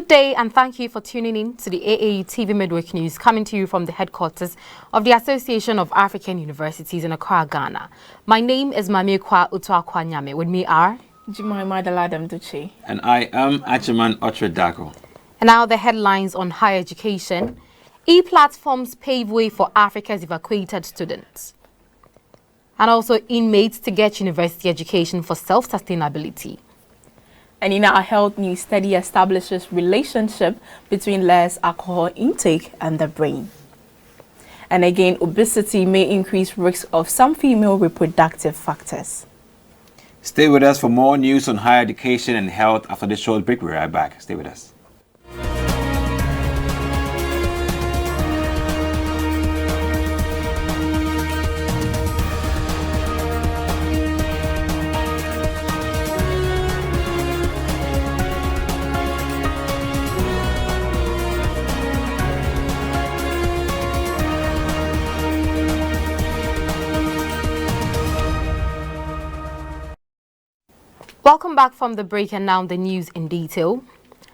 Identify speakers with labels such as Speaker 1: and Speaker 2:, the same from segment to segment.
Speaker 1: Good day and thank you for tuning in to the AAU TV Mid-Week news coming to you from the headquarters of the Association of African Universities in Accra, Ghana. My name is Maame Ekua Otuakoa Nyame. With me are
Speaker 2: Jemima, Deladem, Dotsey.
Speaker 3: And I am Agyemang Darko.
Speaker 1: And now the headlines on higher education. E-platforms pave way for Africa's evacuated students. And also inmates to get university education for self-sustainability. And in our health news, study establishes relationship between less alcohol intake and the brain. And again, obesity may increase risk of some female reproductive factors.
Speaker 3: Stay with us for more news on higher education and health after this short break. We're right back. Stay with us.
Speaker 1: Welcome back from the break, and now the news in detail.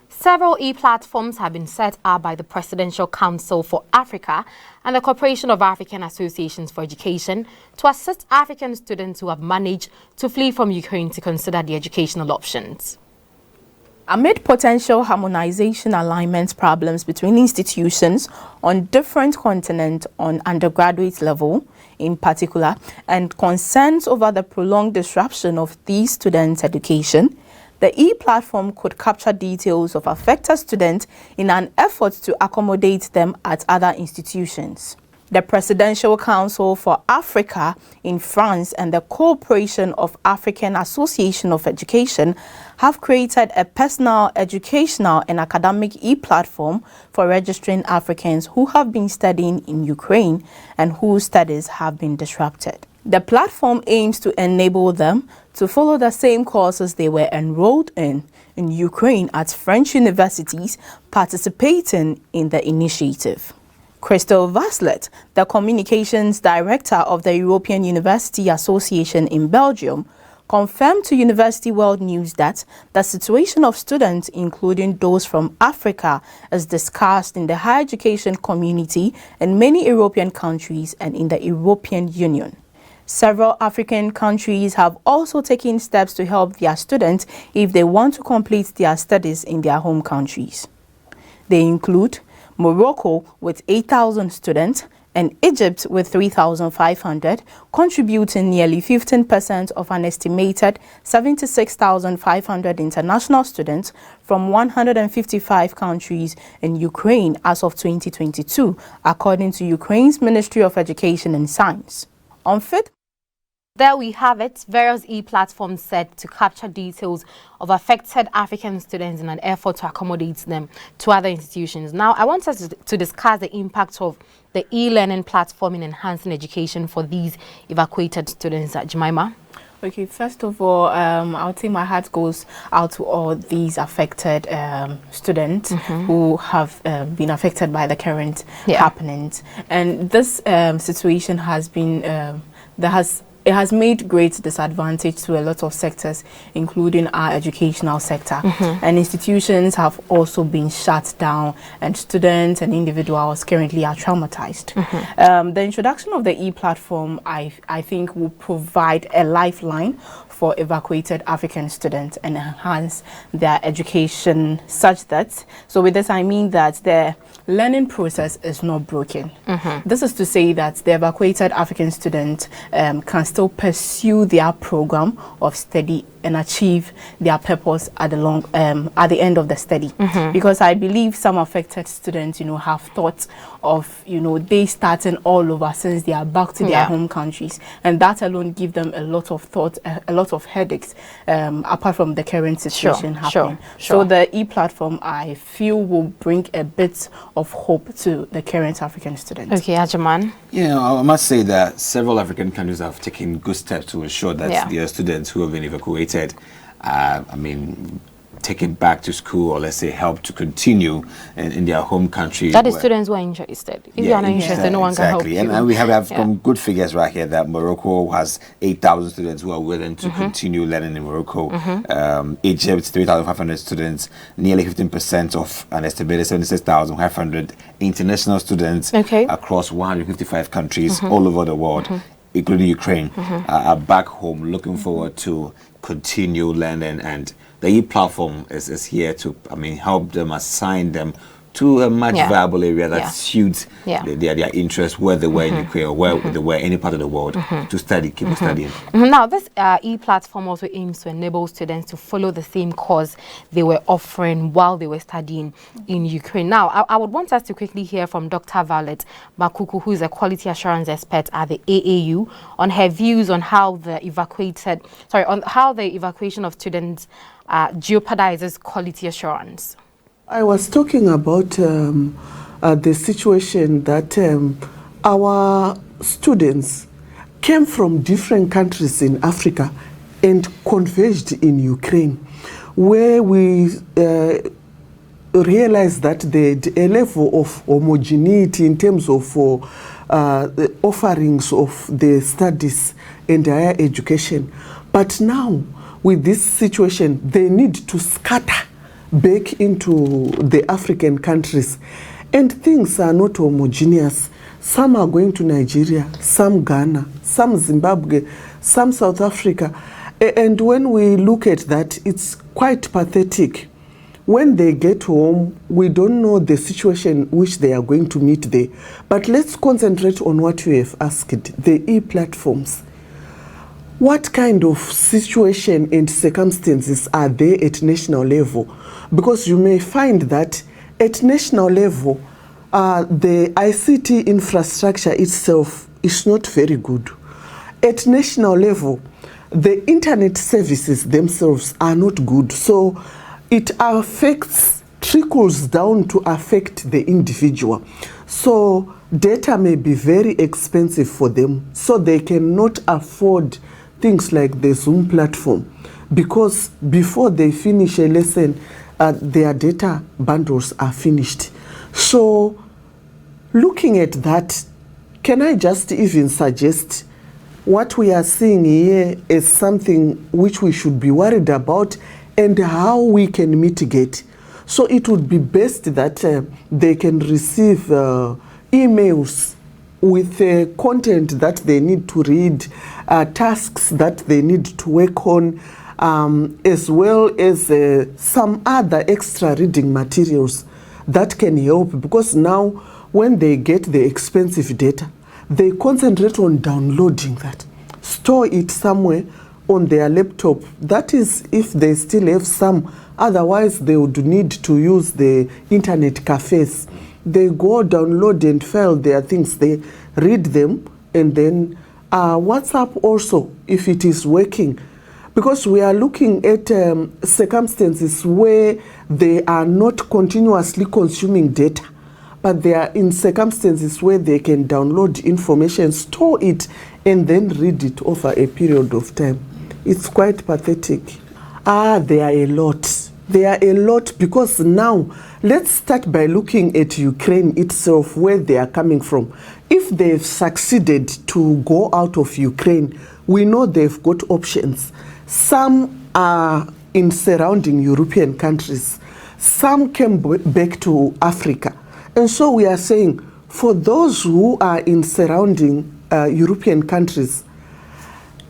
Speaker 1: Several e-platforms have been set up by the Presidential Council for Africa and the Corporation of African Associations for Education to assist African students who have managed to flee from Ukraine to consider the educational options. Amid potential harmonization alignment problems between institutions on different continents on undergraduate level in particular, and concerns over the prolonged disruption of these students' education, the e-platform could capture details of affected students in an effort to accommodate them at other institutions. The Presidential Council for Africa in France and the Corporation of African Association of Education have created a personal, educational and academic e-platform for registering Africans who have been studying in Ukraine and whose studies have been disrupted. The platform aims to enable them to follow the same courses they were enrolled in Ukraine at French universities, participating in the initiative. Crystal Vaslet, the communications director of the European University Association in Belgium, confirmed to University World News that the situation of students, including those from Africa, is discussed in the higher education community in many European countries and in the European Union. Several African countries have also taken steps to help their students if they want to complete their studies in their home countries. They include Morocco with 8,000 students and Egypt with 3,500, contributing nearly 15% of an estimated 76,500 international students from 155 countries in Ukraine as of 2022, according to Ukraine's Ministry of Education and Science. There we have it, various e-platforms set to capture details of affected African students in an effort to accommodate them to other institutions. Now, I want us to discuss the impact of the e-learning platform in enhancing education for these evacuated students at Jemima.
Speaker 2: Okay, first of all, I'll say my heart goes out to all these affected students who have been affected by the current happenings. And this situation has been, it has made great disadvantage to a lot of sectors, including our educational sector. And institutions have also been shut down, and students and individuals currently are traumatized. The introduction of the e-platform, I think, will provide a lifeline for evacuated African students and enhance their education such that, so with this I mean that the learning process is not broken. This is to say that the evacuated African students can still pursue their program of study and achieve their purpose at the end of the study. Because I believe some affected students, have thought of, they starting all over since they are back to their home countries, and that alone give them a lot of thought, a lot of headaches, apart from the current situation happening. So the e-platform, I feel, will bring a bit of hope to the current African students.
Speaker 1: Okay, Agyemang.
Speaker 3: Yeah, I must say that several African countries have taken good steps to ensure that their students who have been evacuated, taken back to school, or let's say help to continue in their home country.
Speaker 1: That is students who are interested. If you are not interested, no one can help you.
Speaker 3: And we have some good figures right here that Morocco has 8,000 students who are willing to continue learning in Morocco. Egypt, 3,500 students, nearly 15% of an estimated 76,500 international students across 155 countries all over the world, including Ukraine, are back home looking forward to continue learning. And the e-platform is here to, help them, assign them to a much viable area that suits their interest, where they were in Ukraine or where they were any part of the world, to study, keep studying.
Speaker 1: Now, this e-platform also aims to enable students to follow the same course they were offering while they were studying in Ukraine. Now, I would want us to quickly hear from Dr. Violet Makuku, who is a quality assurance expert at the AAU, on her views on how the evacuation of students jeopardizes quality assurance.
Speaker 4: I was talking about the situation that our students came from different countries in Africa and converged in Ukraine, where we realized that a level of homogeneity in terms of the offerings of the studies and higher education. But now, with this situation, they need to scatter back into the African countries, and things are not homogeneous. Some are going to Nigeria, some Ghana, some Zimbabwe, some South Africa, and when we look at that, it's quite pathetic. When they get home, we don't know the situation which they are going to meet there. But let's concentrate on what you have asked, the e-platforms. What kind of situation and circumstances are there at national level? Because you may find that at national level, the ICT infrastructure itself is not very good. At national level, the internet services themselves are not good. So it trickles down to affect the individual. So data may be very expensive for them, so they cannot afford things like the Zoom platform, because before they finish a lesson, their data bundles are finished. So looking at that, can I just even suggest what we are seeing here is something which we should be worried about and how we can mitigate. So it would be best that they can receive emails with content that they need to read, tasks that they need to work on, as well as some other extra reading materials that can help. Because now, when they get the expensive data, they concentrate on downloading that, store it somewhere on their laptop. That is, if they still have some. Otherwise, they would need to use the internet cafes. They go download and file their things, they read them, and then WhatsApp also, if it is working. Because we are looking at circumstances where they are not continuously consuming data, but they are in circumstances where they can download information, store it, and then read it over a period of time. It's quite pathetic. There are a lot. There are a lot, because now, let's start by looking at Ukraine itself, where they are coming from. If they've succeeded to go out of Ukraine, we know they've got options. Some are in surrounding European countries. Some came back to Africa. And so we are saying, for those who are in surrounding European countries,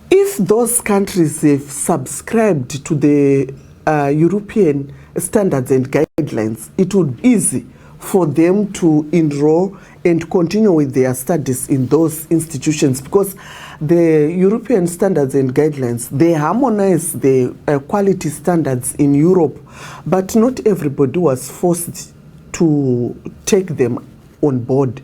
Speaker 4: if those countries have subscribed to the European standards and guidelines, it would be easy for them to enroll and continue with their studies in those institutions, because the European standards and guidelines, they harmonize the quality standards in Europe, but not everybody was forced to take them on board.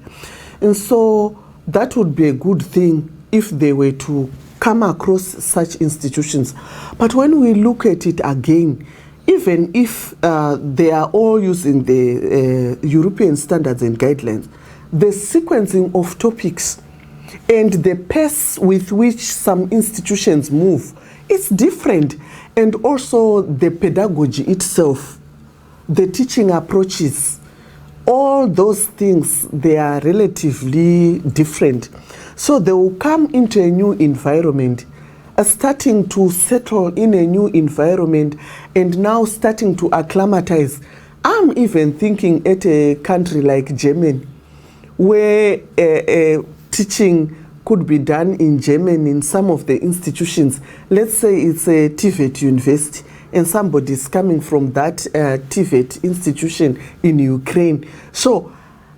Speaker 4: And so that would be a good thing if they were to come across such institutions. But when we look at it again, even if they are all using the European standards and guidelines, the sequencing of topics and the pace with which some institutions move It's different. And also the pedagogy itself, the teaching approaches, all those things, they are relatively different. So they will come into a new environment, starting to settle in a new environment and now starting to acclimatize. I'm even thinking at a country like Germany, where teaching could be done in German in some of the institutions. Let's say it's a TVET university and somebody is coming from that TVET institution in Ukraine. So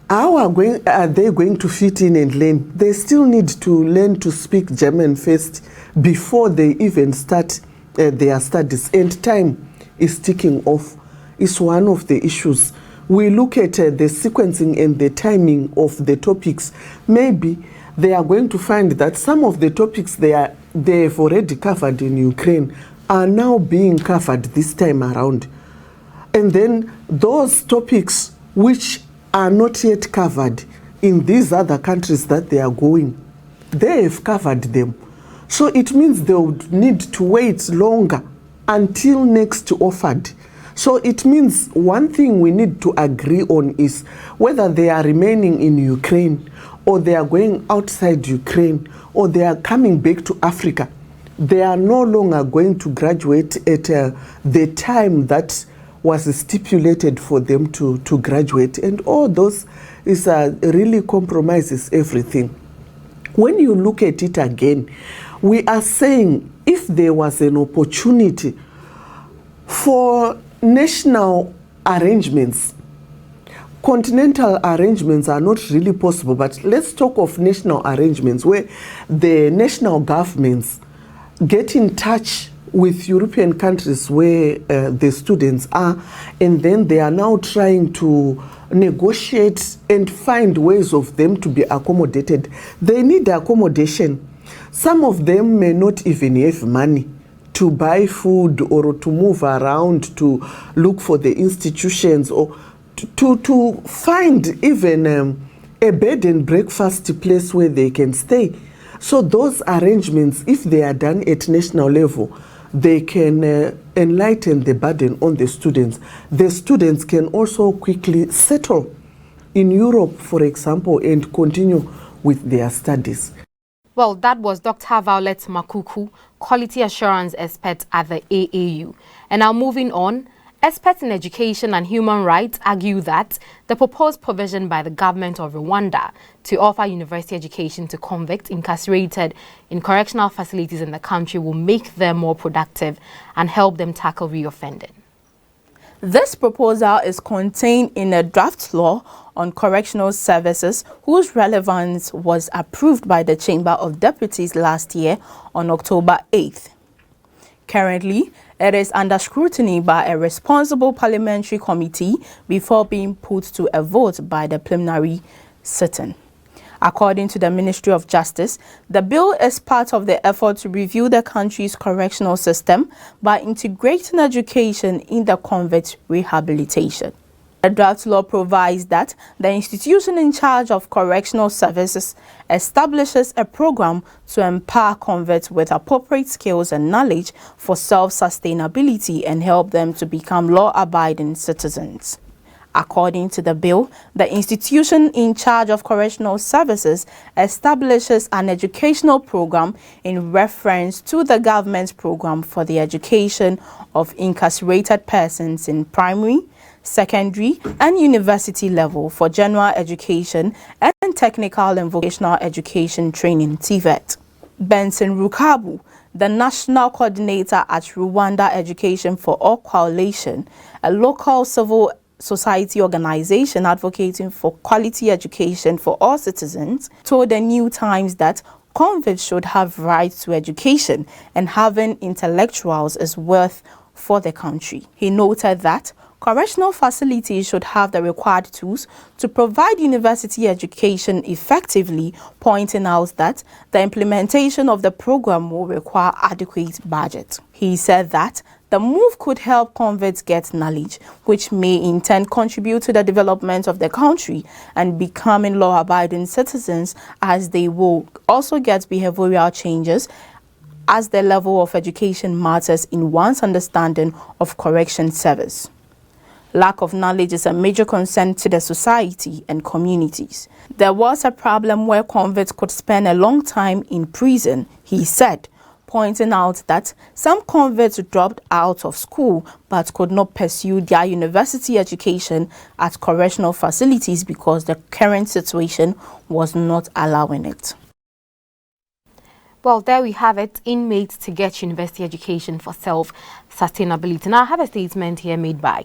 Speaker 4: how are they going to fit in and learn? They still need to learn to speak German first before they even start their studies. And time is ticking off. It's one of the issues. We look at the sequencing and the timing of the topics. Maybe they are going to find that some of the topics they've already covered in Ukraine are now being covered this time around. And then those topics which are not yet covered in these other countries that they are going, they have covered them. So it means they would need to wait longer until next offered. So it means one thing we need to agree on is whether they are remaining in Ukraine or they are going outside Ukraine or they are coming back to Africa, they are no longer going to graduate at the time that was stipulated for them to graduate. And all those is really compromises everything. When you look at it again, we are saying if there was an opportunity for national arrangements, continental arrangements are not really possible, but let's talk of national arrangements where the national governments get in touch with European countries where the students are, and then they are now trying to negotiate and find ways of them to be accommodated. They need accommodation. Some of them may not even have money to buy food or to move around to look for the institutions or to find even a bed and breakfast place where they can stay. So those arrangements, if they are done at national level, they can enlighten the burden on the students. The students can also quickly settle in Europe, for example, and continue with their studies.
Speaker 1: Well, that was Dr. Violet Makuku, Quality Assurance Expert at the AAU. And now moving on, experts in education and human rights argue that the proposed provision by the government of Rwanda to offer university education to convicts incarcerated in correctional facilities in the country will make them more productive and help them tackle reoffending.
Speaker 2: This proposal is contained in a draft law on correctional services whose relevance was approved by the Chamber of Deputies last year on October 8th. Currently, it is under scrutiny by a responsible parliamentary committee before being put to a vote by the plenary sitting. According to the Ministry of Justice, the bill is part of the effort to review the country's correctional system by integrating education in the convict rehabilitation. The draft law provides that the institution in charge of correctional services establishes a program to empower convicts with appropriate skills and knowledge for self-sustainability and help them to become law-abiding citizens. According to the bill, the institution in charge of correctional services establishes an educational program in reference to the government's program for the education of incarcerated persons in primary, secondary, and university level for general education and technical and vocational education training (TVET). Benson Rukabu, the national coordinator at Rwanda Education for All Coalition, a local civil society organization advocating for quality education for all citizens, told the New Times that convicts should have rights to education and having intellectuals is worth for the country. He noted that correctional facilities should have the required tools to provide university education effectively, pointing out that the implementation of the program will require adequate budget. He said that the move could help convicts get knowledge, which may in turn contribute to the development of the country and becoming law-abiding citizens, as they will also get behavioral changes as the level of education matters in one's understanding of correction service. Lack of knowledge is a major concern to the society and communities. There was a problem where convicts could spend a long time in prison, he said, pointing out that some convicts dropped out of school but could not pursue their university education at correctional facilities because the current situation was not allowing it.
Speaker 1: Well, there we have it. Inmates to get university education for self-sustainability. Now, I have a statement here made by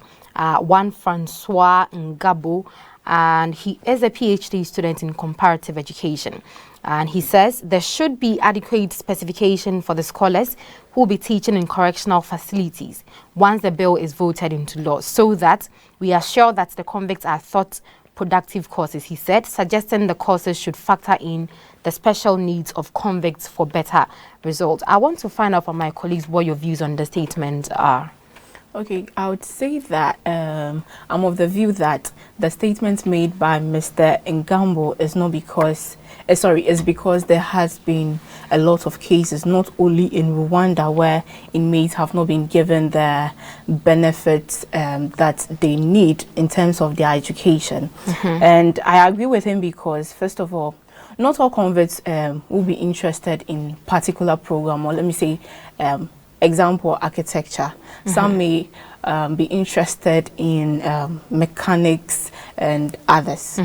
Speaker 1: one Francois Ngabo, and he is a PhD student in comparative education. And he says there should be adequate specification for the scholars who will be teaching in correctional facilities once the bill is voted into law, so that we are sure that the convicts are taught productive courses, he said, suggesting the courses should factor in the special needs of convicts for better results. I want to find out from my colleagues what your views on the statement are.
Speaker 2: Okay, I would say that I'm of the view that the statement made by Mr. Ngambo is not because, is because there has been a lot of cases, not only in Rwanda, where inmates have not been given the benefits that they need in terms of their education. And I agree with him because, first of all, not all convicts will be interested in particular program, or let me say, example, architecture. Some may be interested in mechanics and others.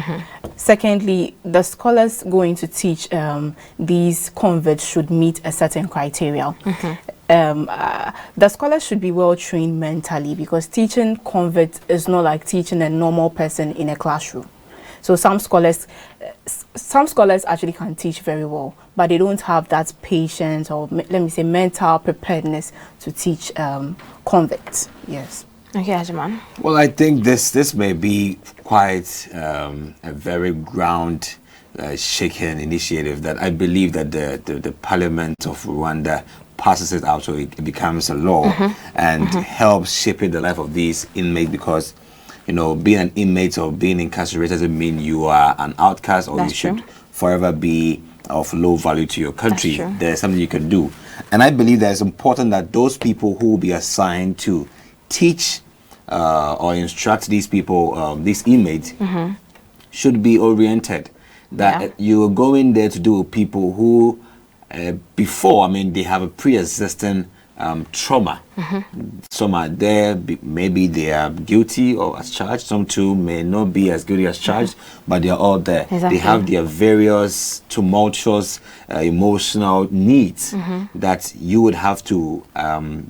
Speaker 2: Secondly, the scholars going to teach these convicts should meet a certain criteria. The scholars should be well trained mentally, because teaching convicts is not like teaching a normal person in a classroom. So some scholars actually can teach very well, but they don't have that patience, or let me say mental preparedness to teach convicts. Yes.
Speaker 1: Okay, Agyemang.
Speaker 3: Well, I think this may be quite a very ground shaking initiative that I believe that the Parliament of Rwanda passes it out so it becomes a law and helps shaping the life of these inmates, because you know, being an inmate or being incarcerated doesn't mean you are an outcast, or you should forever be of low value to your country. There's something you can do. And I believe that it's important that those people who will be assigned to teach or instruct these people, these inmates, should be oriented. That you are going there to do with people who, before, I mean, they have a pre-existing trauma. Some are there, maybe they are guilty or as charged. Some too may not be as guilty as charged, but they are all there. They have their various tumultuous emotional needs that you would have to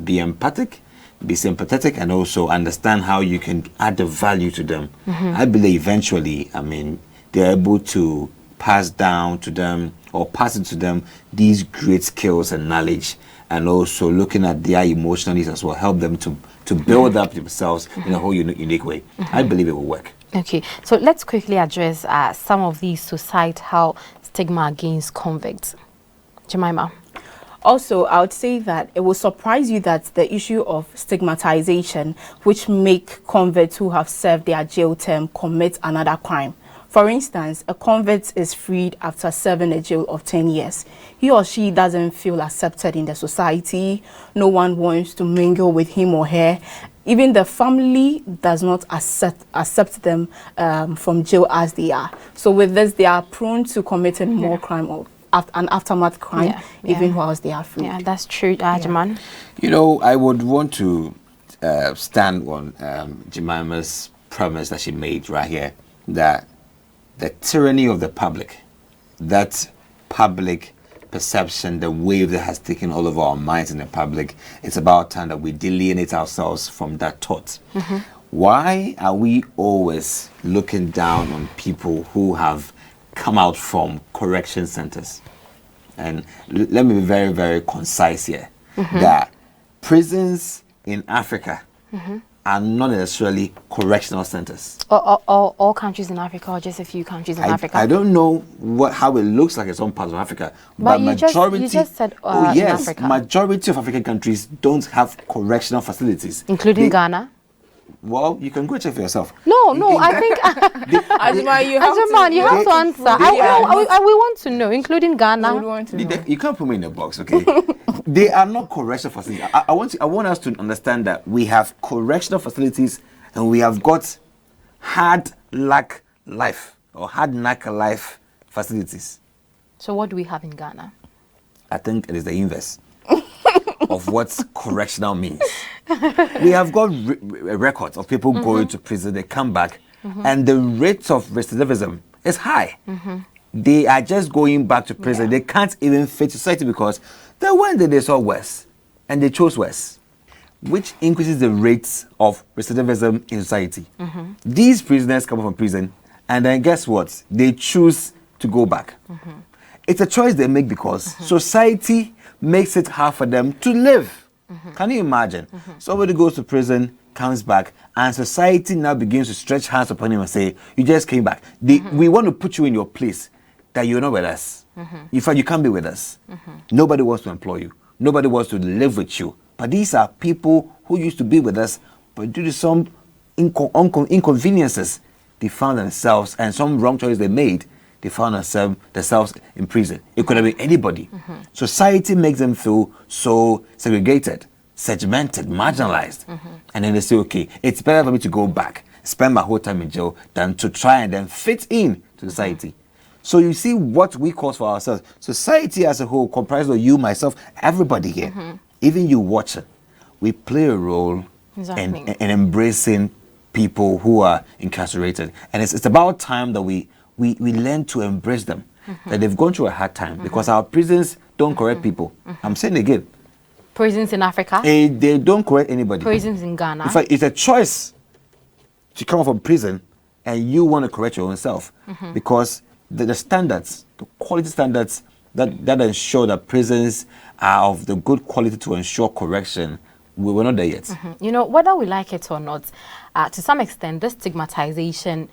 Speaker 3: be empathic, be sympathetic, and also understand how you can add the value to them. I believe eventually, I mean, they're able to pass down to them or pass it to them these great skills and knowledge, and also looking at their emotional needs as well, help them to build up themselves in a whole unique way. I believe it will work.
Speaker 1: Okay, so let's quickly address some of these societal stigma against convicts. Jemima.
Speaker 2: Also, I would say that it will surprise you that the issue of stigmatization, which make convicts who have served their jail term commit another crime. For instance, a convict is freed after serving a jail of 10 years. He or she doesn't feel accepted in the society. No one wants to mingle with him or her. Even the family does not accept them from jail as they are. So with this, they are prone to committing more crime or an aftermath crime, even whilst they are free.
Speaker 1: Yeah, that's true, Agyemang.
Speaker 3: You know, I would want to stand on Jemima's promise that she made right here, that the tyranny of the public, that public perception, the wave that has taken all of our minds in the public, it's about time that we delineate ourselves from that thought. Why are we always looking down on people who have come out from correction centers? And let me be very, very concise here, that prisons in Africa are not necessarily correctional centers.
Speaker 1: All countries in Africa, or just a few countries in Africa?
Speaker 3: I don't know how it looks like in some parts of Africa, but majority,
Speaker 1: you just said
Speaker 3: oh yes,
Speaker 1: in Africa.
Speaker 3: Majority of African countries don't have correctional facilities,
Speaker 1: including Ghana.
Speaker 3: Well, you can go check for yourself.
Speaker 1: No, I think
Speaker 2: Agyemang, you
Speaker 1: have to answer. We want to know, including Ghana.
Speaker 3: You can't put me in a box, okay? They are not correctional facilities. I want us to understand that we have correctional facilities and we have got hard luck life facilities.
Speaker 1: So what do we have in Ghana?
Speaker 3: I think it is the inverse of what correctional means. We have got records of people going to prison, they come back, and the rate of recidivism is high. They are just going back to prison. They can't even fit society because they went there, they saw worse, and they chose worse, which increases the rates of recidivism in society. These prisoners come from prison, and then guess what? They choose to go back. It's a choice they make because society makes it hard for them to live. Can you imagine? Somebody goes to prison, comes back, and society now begins to stretch hands upon him and say, you just came back. We want to put you in your place that you're not with us. In fact, you can't be with us. Nobody wants to employ you. Nobody wants to live with you. But these are people who used to be with us, but due to some inconveniences, they found themselves, and some wrong choices they made, they found themselves in prison. It could have been anybody. Society makes them feel so segregated, segmented, marginalized. And then they say, okay, it's better for me to go back, spend my whole time in jail, than to try and then fit in to society. So you see what we cause for ourselves. Society as a whole, comprised of you, myself, everybody here, even you watching, we play a role in embracing people who are incarcerated. And it's about time that we learn to embrace them, that they've gone through a hard time, because our prisons don't correct people. I'm saying again.
Speaker 1: Prisons in Africa?
Speaker 3: They don't correct anybody.
Speaker 1: Prisons in Ghana?
Speaker 3: In fact, it's a choice to come from prison and you want to correct your own self, because the standards, the quality standards that ensure that prisons are of the good quality to ensure correction, we're not there yet.
Speaker 1: You know, whether we like it or not, to some extent, this stigmatization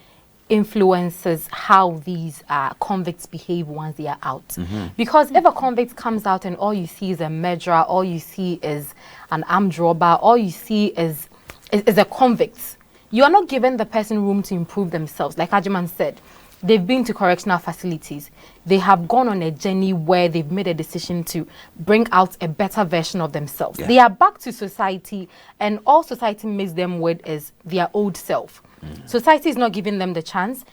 Speaker 1: influences how these convicts behave once they are out. Because if a convict comes out and all you see is a murderer, all you see is an armed robber, all you see is a convict, you are not giving the person room to improve themselves. Like Agyemang said, they've been to correctional facilities. They have gone on a journey where they've made a decision to bring out a better version of themselves. They are back to society, and all society makes them with is their old self. Society is not giving them the chance.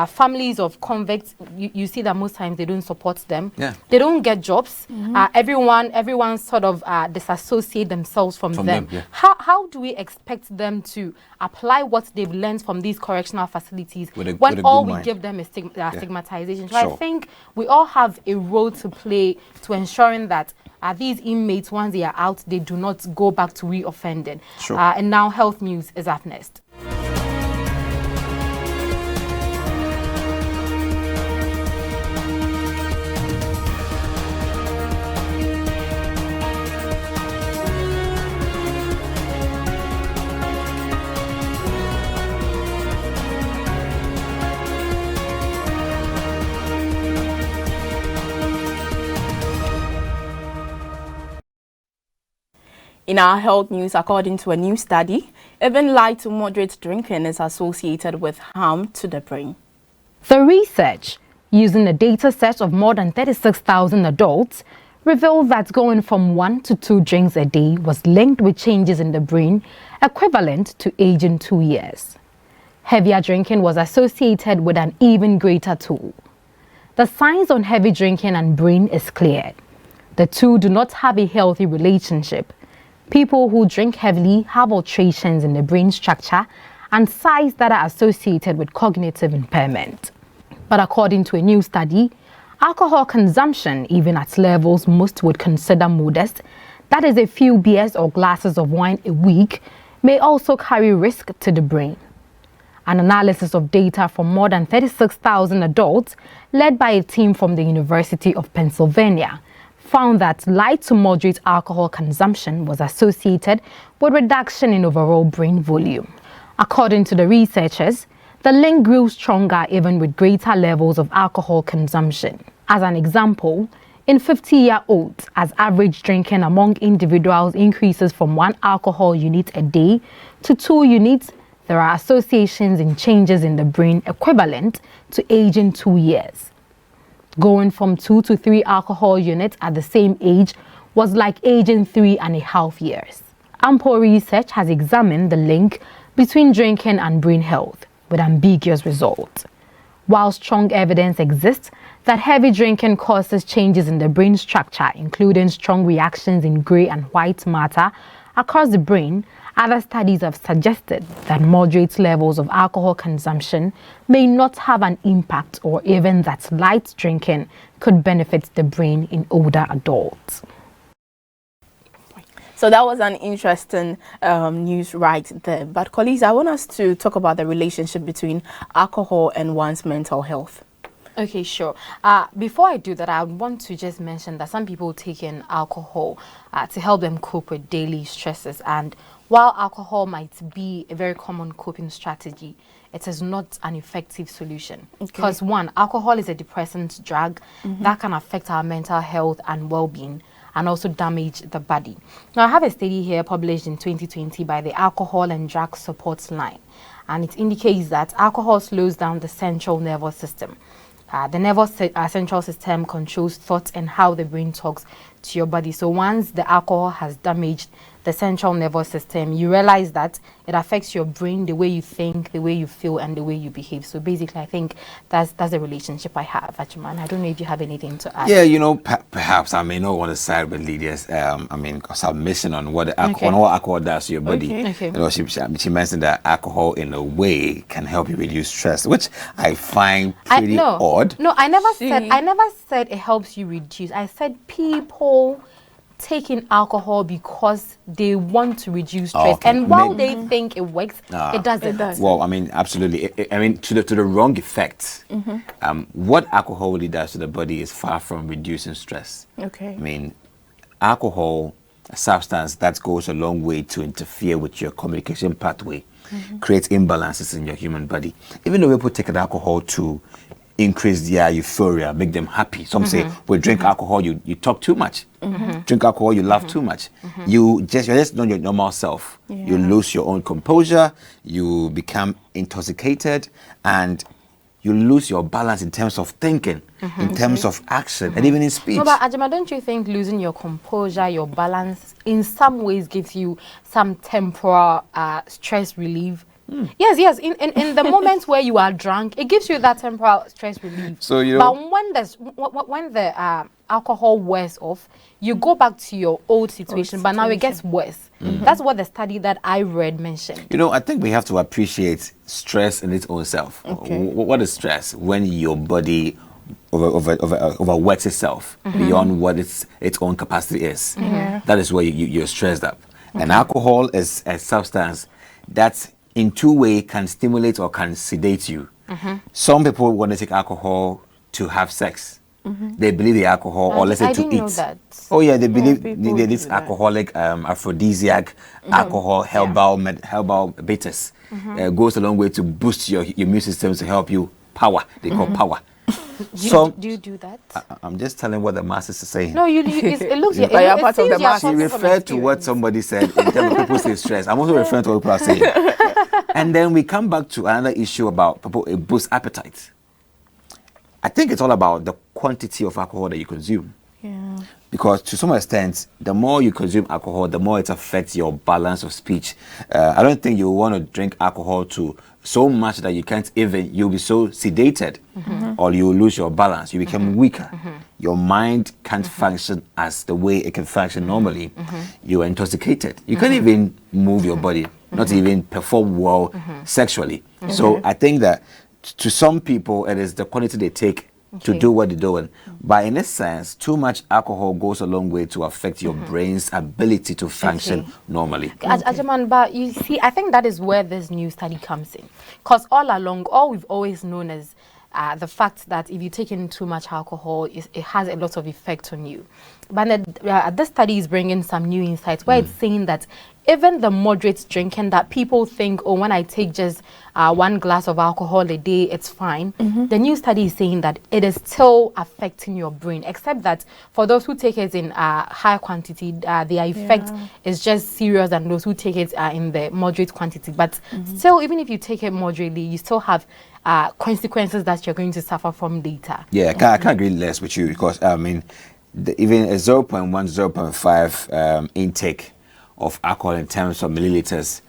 Speaker 1: Families of convicts, you see that most times they don't support them. They don't get jobs. Everyone sort of disassociate themselves from them. How do we expect them to apply what they've learned from these correctional facilities when all we give them is stigmatization? So I think we all have a role to play to ensuring that these inmates, once they are out, they do not go back to reoffending. And now health news is up next.
Speaker 2: In our health news, according to a new study, even light to moderate drinking is associated with harm to the brain.
Speaker 1: The research, using a data set of more than 36,000 adults, revealed that going from 1 to 2 drinks a day was linked with changes in the brain equivalent to aging 2 years. Heavier drinking was associated with an even greater toll. The science on heavy drinking and brain is clear. The two do not have a healthy relationship. People who drink heavily have alterations in the brain structure and size that are associated with cognitive impairment. But according to a new study, alcohol consumption, even at levels most would consider modest, that is a few beers or glasses of wine a week, may also carry risk to the brain. An analysis of data from more than 36,000 adults, led by a team from the University of Pennsylvania, found that light to moderate alcohol consumption was associated with reduction in overall brain volume. According to the researchers, the link grew stronger even with greater levels of alcohol consumption. As an example, In 50-year-olds, as average drinking among individuals increases from 1 alcohol unit a day to 2 units, there are associations in changes in the brain equivalent to aging 2 years. Going from 2 to 3 alcohol units at the same age was like aging 3.5 years. Ample research has examined the link between drinking and brain health with ambiguous results. While strong evidence exists that heavy drinking causes changes in the brain structure, including strong reactions in grey and white matter across the brain, other studies have suggested that moderate levels of alcohol consumption may not have an impact, or even that light drinking could benefit the brain in older adults.
Speaker 2: So that was an interesting news right there. But colleagues, I want us to talk about the relationship between alcohol and one's mental health.
Speaker 1: Okay, sure. Before I do that, I want to just mention that some people take in alcohol to help them cope with daily stresses. And while alcohol might be a very common coping strategy, it is not an effective solution. Because one, alcohol is a depressant drug that can affect our mental health and well-being, and also damage the body. Now, I have a study here published in 2020 by the Alcohol and Drug Support Line, and it indicates that alcohol slows down the central nervous system. The nervous central system controls thoughts and how the brain talks to your body. So once the alcohol has damaged the central nervous system, you realize that it affects your brain, the way you think, the way you feel, and the way you behave. So basically, I think that's the relationship I have, Agyemang. I don't know if you have anything to add.
Speaker 3: Yeah, you know, perhaps I may not want to side with Lydia's submission on what alcohol does to your body. You know, she mentioned that alcohol, in a way, can help you reduce stress, which I find pretty odd.
Speaker 1: No, I never said it helps you reduce. I said people taking alcohol because they want to reduce stress, and while they think it works, it doesn't.
Speaker 3: Well, I mean, absolutely. To the wrong effect. What alcohol really does to the body is far from reducing stress. I mean, alcohol, a substance that goes a long way to interfere with your communication pathway, creates imbalances in your human body. Even though people take alcohol to increase their euphoria, make them happy. Some say, well, drink alcohol, you talk too much. Drink alcohol, you laugh too much. You're just not your normal self. You lose your own composure, you become intoxicated, and you lose your balance in terms of thinking, in terms of action, and even in speech.
Speaker 1: No, but Agyemang, don't you think losing your composure, your balance, in some ways gives you some temporal stress relief? Yes. In the moments where you are drunk, it gives you that temporal stress relief.
Speaker 3: So you
Speaker 1: know, but when the alcohol wears off, you go back to your old situation. But now it gets worse. That's what the study that I read mentioned. You
Speaker 3: know, I think we have to appreciate stress in its own self. What is stress? When your body overworks itself beyond what its own capacity is. That is where you're stressed up. And alcohol is a substance that's in two ways can stimulate or can sedate you. Some people want to take alcohol to have sex. They believe the alcohol, or let's say to eat.
Speaker 1: Know that.
Speaker 3: Oh yeah, they believe this alcoholic aphrodisiac alcohol, herbal bitters goes a long way to boost your immune system to help you power. They call power.
Speaker 1: Do you do that?
Speaker 3: I'm just telling what the masses are saying.
Speaker 1: No, it looks like
Speaker 2: you're part of the mass.
Speaker 3: She referred to what somebody said in terms of people say stress. I'm also referring to what people are saying. And then we come back to another issue about people, it boosts appetite. I think it's all about the quantity of alcohol that you consume. Because to some extent, the more you consume alcohol, the more it affects your balance of speech. I don't think you want to drink alcohol to so much that you can't even, you'll be so sedated or you lose your balance. You become weaker. Your mind can't function as the way it can function normally. You're intoxicated. You can't even move your body, not even perform well sexually. So I think that to some people, it is the quantity they take to do what they're doing. But in this sense, too much alcohol goes a long way to affect your brain's ability to function normally.
Speaker 1: Agyemang, but you see, I think that is where this new study comes in. Because all along, all we've always known is the fact that if you take in too much alcohol, it has a lot of effect on you. But this study is bringing some new insights where it's saying that even the moderate drinking that people think, oh, when I take just 1 glass of alcohol a day, it's fine. The new study is saying that it is still affecting your brain, except that for those who take it in high quantity, the effect is just serious than those who take it in the moderate quantity. But still, even if you take it moderately, you still have consequences that you're going to suffer from later.
Speaker 3: Yeah, I can't agree less with you, because I mean, even a 0.1, 0.5 intake of alcohol in terms of milliliters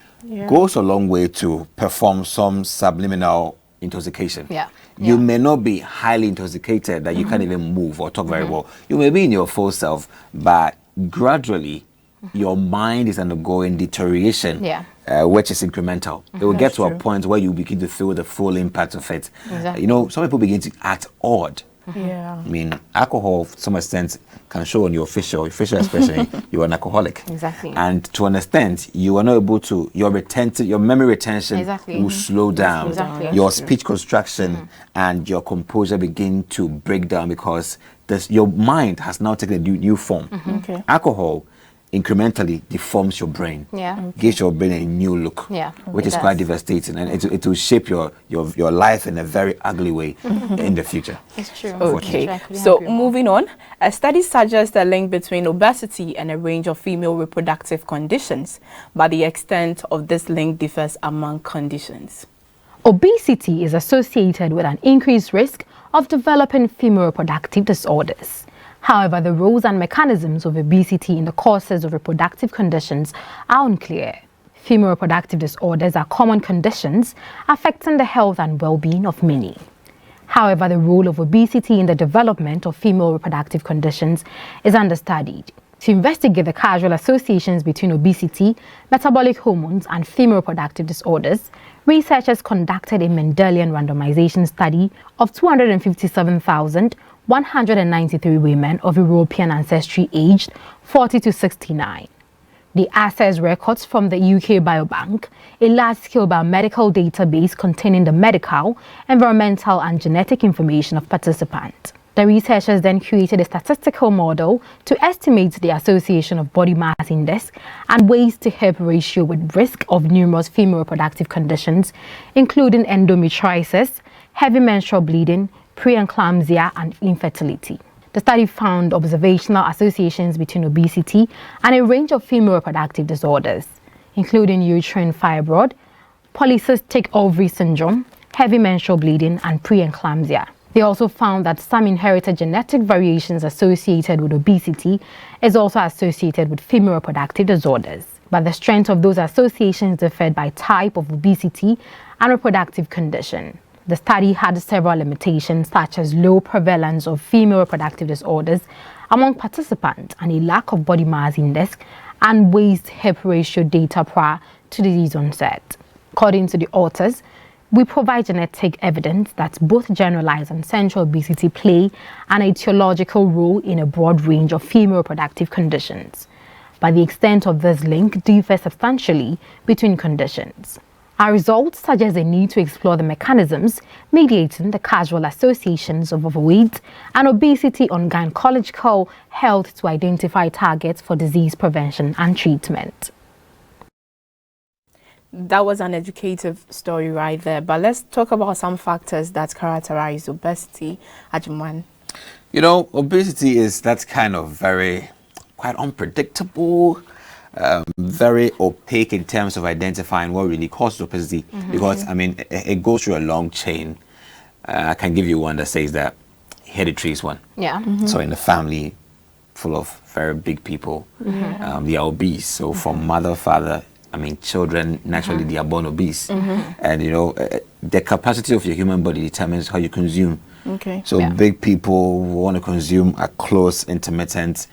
Speaker 3: goes a long way to perform some subliminal intoxication. You may not be highly intoxicated that you can't even move or talk very well. You may be in your full self, but gradually your mind is undergoing deterioration, which is incremental. It will get to a point where you begin to feel the full impact of it. You know, some people begin to act odd. I mean, alcohol, to some extent, can show on your facial expression you're an alcoholic. And to an extent, you are not able to, your memory retention will slow down. Your speech construction and your composure begin to break down, because your mind has now taken a new form. Alcohol incrementally deforms your brain, gives your brain a new look, which is quite devastating, and it will shape your life in a very ugly way in the future.
Speaker 1: It's true.
Speaker 2: Okay, so moving on, a study suggests a link between obesity and a range of female reproductive conditions, but the extent of this link differs among conditions.
Speaker 1: Obesity is associated with an increased risk of developing female reproductive disorders. However, the roles and mechanisms of obesity in the causes of reproductive conditions are unclear. Female reproductive disorders are common conditions affecting the health and well-being of many. However, the role of obesity in the development of female reproductive conditions is understudied. To investigate the causal associations between obesity, metabolic hormones, and female reproductive disorders, researchers conducted a Mendelian randomization study of 257,193 women of European ancestry aged 40 to 69. They accessed records from the UK Biobank, a large-scale biomedical database containing the medical, environmental, and genetic information of participants. The researchers then created a statistical model to estimate the association of body mass index and waist-to-hip ratio with risk of numerous female reproductive conditions, including endometriosis, heavy menstrual bleeding, preeclampsia, and infertility. The study found observational associations between obesity and a range of female reproductive disorders, including uterine fibroid, polycystic ovary syndrome, heavy menstrual bleeding, and preeclampsia. They also found that some inherited genetic variations associated with obesity is also associated with female reproductive disorders, but the strength of those associations differed by type of obesity and reproductive condition. The study had several limitations, such as low prevalence of female reproductive disorders among participants and a lack of body mass index and waist-hip ratio data prior to disease onset. According to the authors, we provide genetic evidence that both generalized and central obesity play an etiological role in a broad range of female reproductive conditions, but the extent of this link differs substantially between conditions. Our results suggest a need to explore the mechanisms mediating the causal associations of overweight and obesity on gynecological health to identify targets for disease prevention and treatment.
Speaker 2: That was an educative story right there, but let's talk about some factors that characterize obesity. Agyemang.
Speaker 3: You know, obesity is that kind of quite unpredictable, very opaque in terms of identifying what really causes obesity, because I mean it goes through a long chain. I can give you one that says that hereditary is one. So in the family full of very big people, they are obese. So from mother, father, I mean, children, naturally, they are born obese. And, you know, the capacity of your human body determines how you consume. So big people want to consume a close, intermittent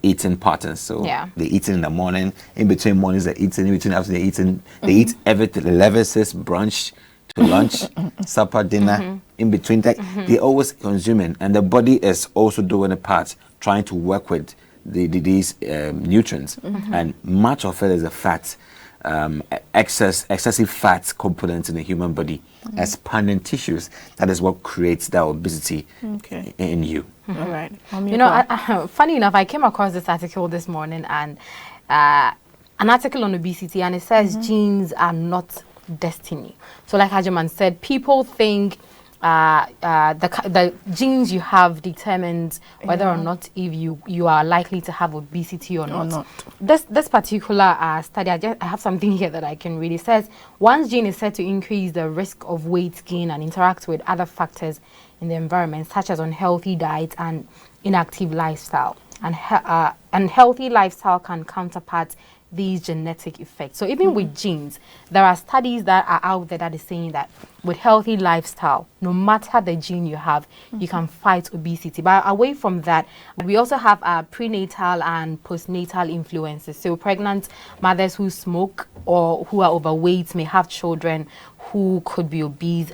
Speaker 3: eating patterns. So they eat in the morning, in between mornings they're eating, in between after they're eating. They eat everything, 11 brunch to lunch, supper, dinner, in between that. They're always consuming. And the body is also doing a part, trying to work with these nutrients, and much of it is a fat, excessive fat components in the human body, expanding tissues. That is what creates that obesity in you.
Speaker 2: All right.
Speaker 1: You know, funny enough, I came across this article this morning, and an article on obesity, and it says genes are not destiny. So like Agyemang said, people think the genes you have determines whether or not if you are likely to have obesity or not. This particular study, I have something here that I can read. It says one gene is said to increase the risk of weight gain and interact with other factors in the environment, such as unhealthy diet and inactive lifestyle. And healthy lifestyle can counterpart these genetic effects. So even with genes, there are studies that are out there that is saying that with healthy lifestyle, no matter the gene you have, you can fight obesity. But away from that, we also have prenatal and postnatal influences. So pregnant mothers who smoke or who are overweight may have children who could be obese.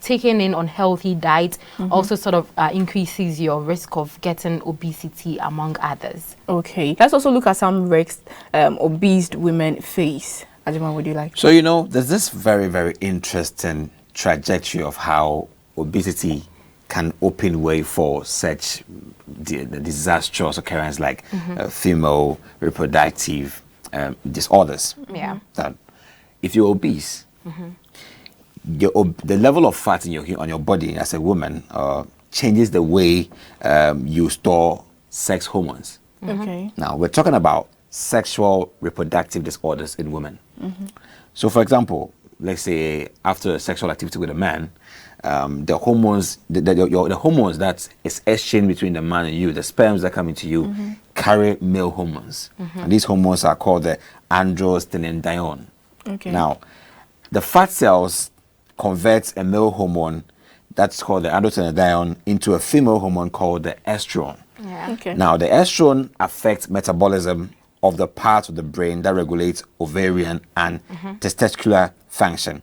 Speaker 1: Taking in unhealthy diet also sort of increases your risk of getting obesity, among others.
Speaker 2: Okay, let's also look at some risks obese women face. Agyemang, would you like?
Speaker 3: So, you know, there's this very, very interesting trajectory of how obesity can open way for such disastrous occurrences like female reproductive disorders.
Speaker 1: Yeah.
Speaker 3: That if you're obese, the level of fat on your body as a woman changes the way you store sex hormones.
Speaker 2: Okay.
Speaker 3: Now, we're talking about sexual reproductive disorders in women. So, for example, let's say after sexual activity with a man, the hormones, the hormones that is exchanged between the man and you, the sperms that come into you, carry male hormones. And these hormones are called the androstenedione.
Speaker 2: Okay.
Speaker 3: Now, the fat cells convert a male hormone that's called the androstenedione into a female hormone called the estrogen.
Speaker 1: Yeah.
Speaker 2: Okay.
Speaker 3: Now, the estrogen affects metabolism of the part of the brain that regulates ovarian and testicular function.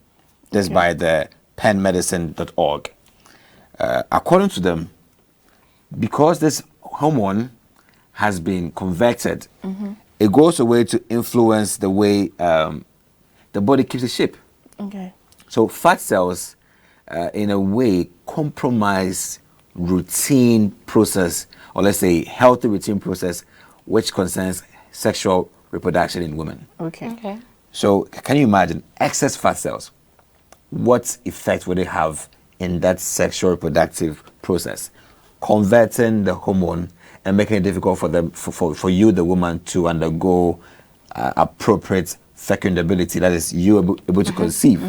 Speaker 3: This by the penmedicine.org. According to them, because this hormone has been converted, it goes away to influence the way the body keeps its shape.
Speaker 2: Okay.
Speaker 3: So fat cells, in a way, compromise routine process, or let's say healthy routine process, which concerns sexual reproduction in women.
Speaker 2: Okay.
Speaker 1: Okay.
Speaker 3: So can you imagine excess fat cells? What effect would it have in that sexual reproductive process? Converting the hormone and making it difficult for them, for you, the woman, to undergo appropriate fecundability, that is, you able to conceive.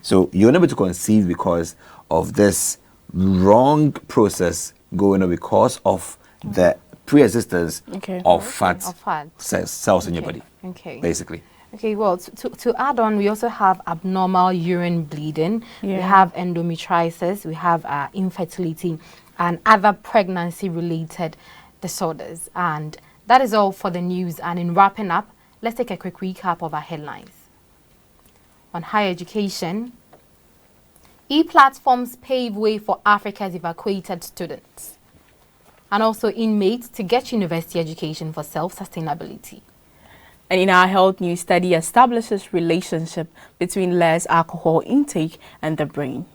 Speaker 3: So you're unable to conceive because of this wrong process going on because of the pre-existence of fat cells in your body.
Speaker 1: Okay.
Speaker 3: Basically.
Speaker 1: Okay, well, to add on, we also have abnormal urine bleeding, we have endometriosis, we have infertility, and other pregnancy-related disorders. And that is all for the news. And in wrapping up, let's take a quick recap of our headlines. On higher education, e-platforms pave way for Africa's evacuated students. And also inmates to get university education for self-sustainability.
Speaker 2: And in our health news, study establishes relationship between less alcohol intake and the brain.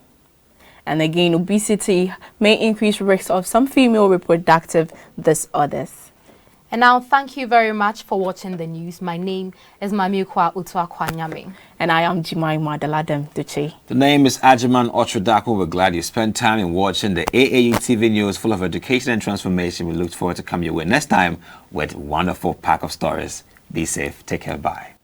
Speaker 2: And again, obesity may increase risks of some female reproductive disorders.
Speaker 1: And now, thank you very much for watching the news. My name is Maame Ekua Otuakoa Nyame.
Speaker 2: And I am Jemima Deladem Dotsey.
Speaker 3: The name is Agyemang Darko. We're glad you spent time in watching the AAU TV news full of education and transformation. We look forward to coming your way next time with a wonderful pack of stories. Be safe. Take care. Bye.